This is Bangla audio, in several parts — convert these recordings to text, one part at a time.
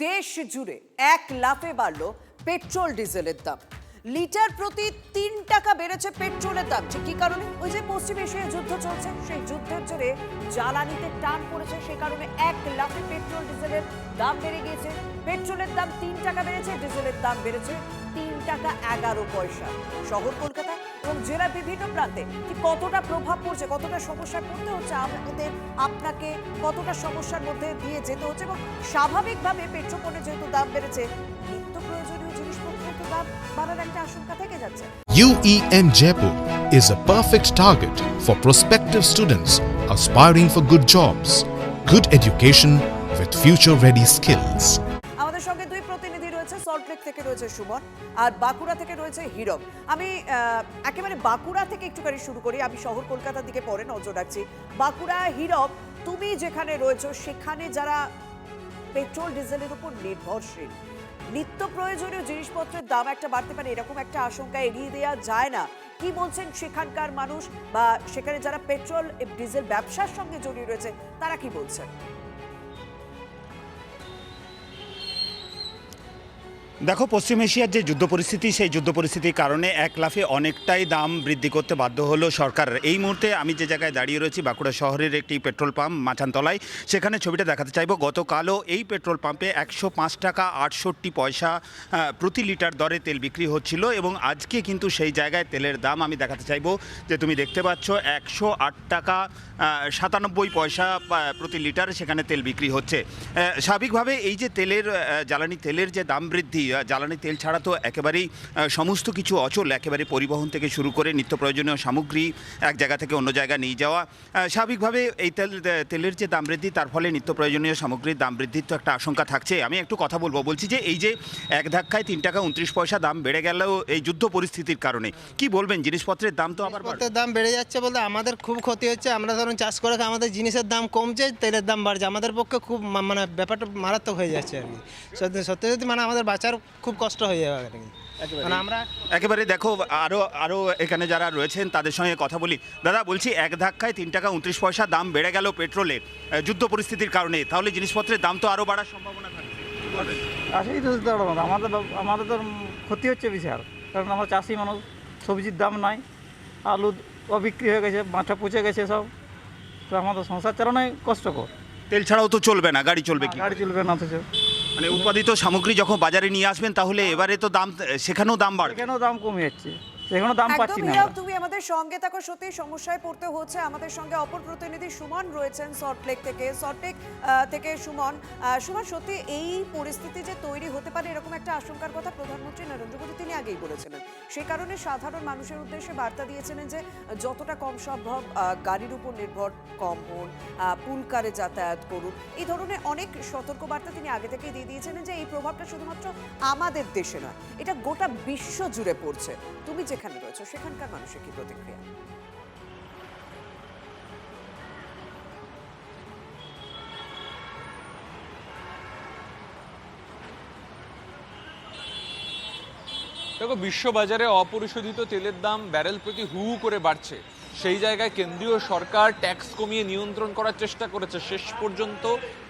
দেশ জুড়ে এক লাফে বাড়ল পেট্রোল ডিজেলের দাম। লিটার প্রতি 3 টাকা বেড়েছে পেট্রোলের দাম। ঠিক কি কারণে? ওই যে পশ্চিম এশিয়ায় যুদ্ধ চলছে, সেই যুদ্ধের জেরে জ্বালানিতে টান পড়েছে, সেই কারণে এক লাফে পেট্রোল ডিজেলের দাম বেড়ে গিয়েছে। পেট্রোলের দাম 3 টাকা বেড়েছে, ডিজেলের দাম বেড়েছে 3 টাকা 11 পয়সা। শহর কলকাতা এবং জেলার বিভিন্ন প্রান্তে ঠিক কতটা প্রভাব পড়ছে, কতটা সমস্যায় পড়তে হচ্ছে আপনাকে, কতটা সমস্যার মধ্যে দিয়ে যেতে হচ্ছে, এবং স্বাভাবিকভাবে পেট্রোল পণ্যের যেহেতু দাম বেড়েছে, নিত্য প্রয়োজনীয় জিনিসপত্রের তো দাম বাড়ার একটা আশঙ্কা থেকে যাচ্ছে। UEM Jaipur is a perfect target for prospective students aspiring for good jobs, good education with future-ready skills. আমাদের সঙ্গে দুই প্রতিনিধি রয়েছে, সল্টলেক থেকে রয়েছে সুমন আর বাঁকুড়া থেকে রয়েছে হীরক। আমি একেবারে বাঁকুড়া থেকে একটুখানি শুরু করি, আমি শহর কলকাতার দিকে পরে নজর রাখছি। বাঁকুড়া, হীরক, তুমি যেখানে রয়েছো সেখানে যারা পেট্রোল ডিজেলের উপর নির্ভরশীল, নিত্য প্রয়োজনীয় জিনিসপত্রের দাম একটা বাড়তে পারে এরকম একটা আশঙ্কা এড়িয়ে দেওয়া যায় না। কি বলছেন সেখানকার মানুষ বা সেখানে যারা পেট্রোল ডিজেল ব্যবসার সঙ্গে জড়িয়ে রয়েছে তারা কি বলছেন? দেখো, পশ্চিম এশিয়ার যে যুদ্ধ পরিস্থিতি, সেই যুদ্ধ পরিস্থিতির কারণে এক লাফে অনেকটাই দাম বৃদ্ধি করতে বাধ্য হলো সরকার। এই মুহূর্তে আমি যে জায়গায় দাঁড়িয়ে রয়েছি, বাঁকুড়া শহরের একটি পেট্রোল পাম্প মাচানতলায়, সেখানে ছবিটা দেখাতে চাইবো। গতকালও এই পেট্রোল পাম্পে 105 টাকা 68 পয়সা প্রতি লিটার দরে তেল বিক্রি হচ্ছিল, এবং আজকে কিন্তু সেই জায়গায় তেলের দাম আমি দেখাতে চাইবো যে তুমি দেখতে পাচ্ছ 108 টাকা 97 পয়সা প্রতি লিটার সেখানে তেল বিক্রি হচ্ছে। স্বাভাবিকভাবে এই যে তেলের জ্বালানি তেলের যে দাম বৃদ্ধি, জ্বালানি তেল ছাড়া তো একেবারেই সমস্ত কিছু অচল, একেবারে পরিবহন থেকে শুরু করে নিত্য প্রয়োজনীয় সামগ্রী এক জায়গা থেকে অন্য জায়গায় নিয়ে যাওয়া। স্বাভাবিকভাবে এই তেলের যে দাম বৃদ্ধি, তার ফলে নিত্য প্রয়োজনীয় সামগ্রীর দাম বৃদ্ধির তো একটা আশঙ্কা থাকছে। আমি একটু কথা বলছি যে এই যে এক ধাক্কায় 3 টাকা 29 পয়সা দাম বেড়ে গেল এই যুদ্ধ পরিস্থিতির কারণে, কি বলবেন? জিনিসপত্রের দাম তো আবার দাম বেড়ে যাচ্ছে বলতে আমাদের খুব ক্ষতি হচ্ছে। আমরা ধরুন চাষ করে খাই, আমাদের জিনিসের দাম কমছে, তেলের দাম বাড়ছে, আমাদের পক্ষে খুব মানে ব্যাপারটা মারাত্মক হয়ে যাচ্ছে আর কি। সত্যি মানে আমাদের বাঁচার খুব কষ্ট হয়ে যাবে আর কি। মানে আমরা একেবারে দেখো, আরও এখানে যারা রয়েছেন তাদের সঙ্গে কথা বলি। দাদা, বলছি এক ধাক্কায় 3 টাকা 29 পয়সা দাম বেড়ে গেল পেট্রোলের যুদ্ধ পরিস্থিতির কারণে, তাহলে জিনিসপত্রের দাম তো আরও বাড়ার সম্ভাবনা থাকছে। আসেই তো আমাদের তো ক্ষতি হচ্ছে বিশাল, কারণ আমরা চাষি মানুষ, সবজির দাম নাই, আলু বিক্রি হয়ে গেছে, মাঠা পচে গেছে সব, তো আমাদের সংসার চালানোই কষ্টকর। তেল ছাড়াও তো চলবে না, গাড়ি চলবে কি? গাড়ি চলবে না তো, মানে উৎপাদিত সামগ্রী যখন বাজারে নিয়ে আসবেন, তাহলে এবারে তো দাম, সেখানেও দাম বাড়বে, এখানেও দাম কমে যাচ্ছে, সেখানেও দাম পাচ্ছি না। তুমি আমাদের সঙ্গে থাকো, সত্যি সমস্যায় পড়তে হচ্ছে। আমাদের সঙ্গে অপর প্রতিনিধি সুমন রয়েছেন সল্টলেক থেকে সুমন, সত্যি এই পরিস্থিতি যে তৈরি হতে পারে এরকম একটা আশঙ্কার কথা প্রধানমন্ত্রী নরেন্দ্র মোদী তিনি আগেই বলেছিলেন। সেই কারণে সাধারণ মানুষের উদ্দেশ্যে বার্তা দিয়েছিলেন যে যতটা কম সম্ভব গাড়ির উপর নির্ভর কম হন, পুলকারে যাতায়াত করুন, এই ধরনের অনেক সতর্ক বার্তা তিনি আগে থেকেই দিয়ে দিয়েছিলেন যে এই প্রভাবটা শুধুমাত্র আমাদের দেশে নয়, এটা গোটা বিশ্ব জুড়ে পড়ছে। তুমি যেখানে রয়েছে সেখানকার মানুষের কি প্রতিক্রিয়া? দেখো, বিশ্ববাজারে অপরিশোধিত তেলের দাম ব্যারেল প্রতি হু হু করে বাড়ছে। সেই জায়গায় কেন্দ্রীয় সরকার ট্যাক্স কমিয়ে নিয়ন্ত্রণ করার চেষ্টা করেছে, শেষ পর্যন্ত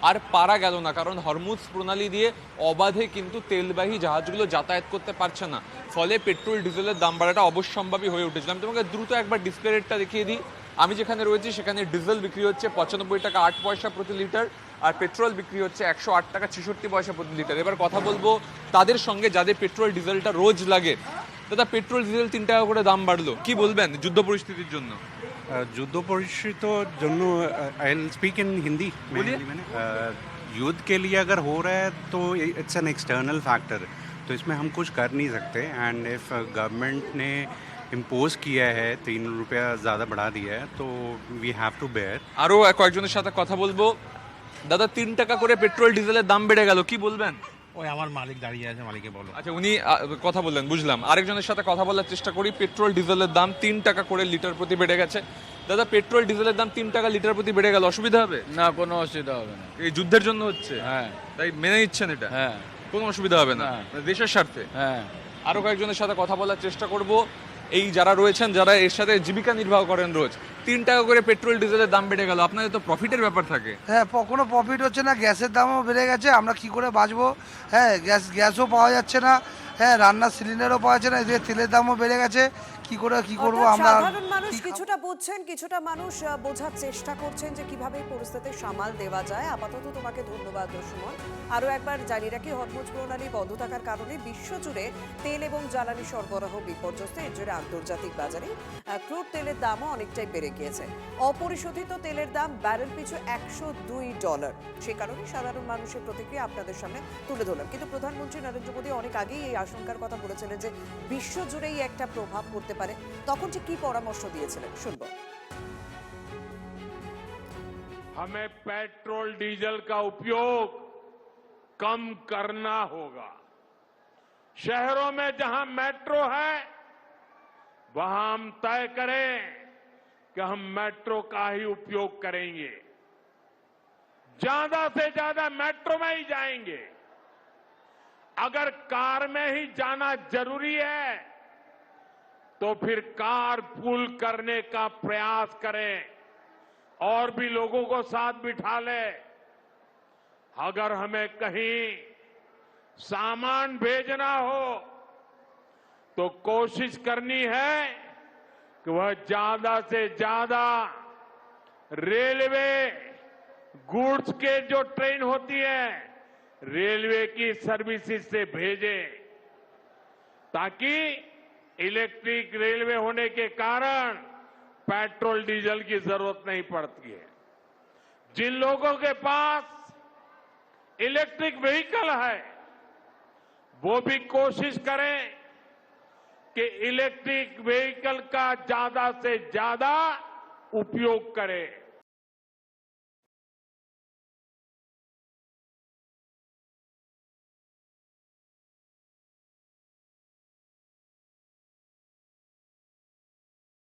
আর পারা গেল না, কারণ হরমুজ প্রণালী দিয়ে অবাধে কিন্তু তেলবাহী জাহাজগুলো যাতায়াত করতে পারছে না, ফলে পেট্রোল ডিজেলের দাম বাড়াটা অবশ্যম্ভাবী হয়ে উঠেছিল। আমি তোমাকে দ্রুত একবার ডিসপ্লে রেটটা দেখিয়ে দিই। আমি যেখানে রয়েছি সেখানে ডিজেল বিক্রি হচ্ছে 95 টাকা 8 পয়সা প্রতি লিটার, আর পেট্রোল বিক্রি হচ্ছে 108 টাকা 66 পয়সা প্রতি লিটার। এবার কথা বলবো তাদের সঙ্গে যাদের পেট্রোল ডিজেলটা রোজ লাগে। দাদা, পেট্রোল ডিজেল 3 টাকা করে দাম বাড়লো, কি বলবেন যুদ্ধ পরিস্থিতির জন্য? युद्ध परिस्थितियों जन्नू I will speak in Hindi. युद्ध के लिए अगर हो रहा है तो इट्स एन एक्सटर्नल फैक्टर, तो इसमें हम कुछ कर नहीं सकते। एंड इफ गवर्नमेंट ने इम्पोज किया है 3 रुपया ज़्यादा बढ़ा दिया है, तो वी हैव टू बेयर। আরও কয়েকজনের সাথে কথা বলবো। দাদা, 3 টাকা করে পেট্রোল ডিজেলের দাম বেড়ে গেল, কি বলবেন? ওই আমার মালিক দাঁড়িয়ে আছে, মালিককে বলো। আচ্ছা, উনি কথা বললেন, বুঝলাম। আরেকজনের সাথে কথা বলার চেষ্টা করি। পেট্রোল ডিজেলের দাম 3 টাকা করে লিটার প্রতি বেড়ে গেছে। দাদা, পেট্রোল ডিজেলের দাম 3 টাকা লিটার প্রতি বেড়ে গেল, অসুবিধা হবে? না, কোনো অসুবিধা হবে না। এই যুদ্ধের জন্য হচ্ছে? হ্যাঁ। তাই মেনে নিচ্ছেন এটা? হ্যাঁ। কোনো অসুবিধা হবে না, দেশের স্বার্থে? হ্যাঁ। আরও কয়েকজনের সাথে কথা বলার চেষ্টা করব। এই যারা রয়েছেন, যারা এর সাথে জীবিকা নির্বাহ করেন রোজ, 3 টাকা করে পেট্রোল ডিজেলের দাম বেড়ে গেল, আপনাদের তো প্রফিটের ব্যাপার থাকে। হ্যাঁ, কোনো প্রফিট হচ্ছে না, গ্যাসের দামও বেড়ে গেছে, আমরা কি করে বাঁচবো? হ্যাঁ, গ্যাসও পাওয়া যাচ্ছে না, হ্যাঁ, রান্নার সিলিন্ডারও পাওয়া যাচ্ছে না, এদিকে তেলের দামও বেড়ে গেছে, কি করব অর্থাৎ আমরা? সাধারণ মানুষ কিছুটা বুঝছেন, কিছুটা মানুষ বোঝার চেষ্টা করছেন যে কিভাবে এই পরিস্থিতি সামাল দেওয়া যায়। আপাতত তোমাকে ধন্যবাদ সুমন। আরও একবার জানিয়ে রাখি, হরমুজ প্রণালী বন্ধ থাকার কারণে বিশ্বজুড়ে তেল এবং জ্বালানি সরবরাহ বিপর্যস্ত। এর জন্য আন্তর্জাতিক বাজারে ক্রুড তেলের দামও অনেকটাই বেড়ে গিয়েছে। অপরিশোধিত তেলের দাম ব্যারেল পিছু $102। সে কারণে সাধারণ মানুষের প্রতিক্রিয়া আপনাদের সামনে তুলে ধরলাম। কিন্তু প্রধানমন্ত্রী নরেন্দ্র মোদী অনেক আগেই এই আশঙ্কার কথা বলেছিলেন যে বিশ্বজুড়েই একটা প্রভাব পড়তে পারে। তখন ঠিক কি পরামর্শ দিয়েছিলেন শুনবো। हमें पेट्रोल डीजल का उपयोग कम करना होगा। शहरों में जहां मेट्रो है वहां हम तय करें कि हम मेट्रो का ही उपयोग करेंगे, ज्यादा से ज्यादा मेट्रो में ही जाएंगे। अगर कार में ही जाना जरूरी है तो फिर कार पूल करने का प्रयास करें और भी लोगों को साथ बिठा ले। अगर हमें कहीं सामान भेजना हो तो कोशिश करनी है कि वह ज्यादा से ज्यादा रेलवे गुड्स के जो ट्रेन होती है रेलवे की सर्विसेज से भेजें, ताकि इलेक्ट्रिक रेलवे होने के कारण पेट्रोल डीजल की जरूरत नहीं पड़ती है। जिन लोगों के पास इलेक्ट्रिक व्हीकल है वो भी कोशिश करें कि इलेक्ट्रिक व्हीकल का ज्यादा से ज्यादा उपयोग करें।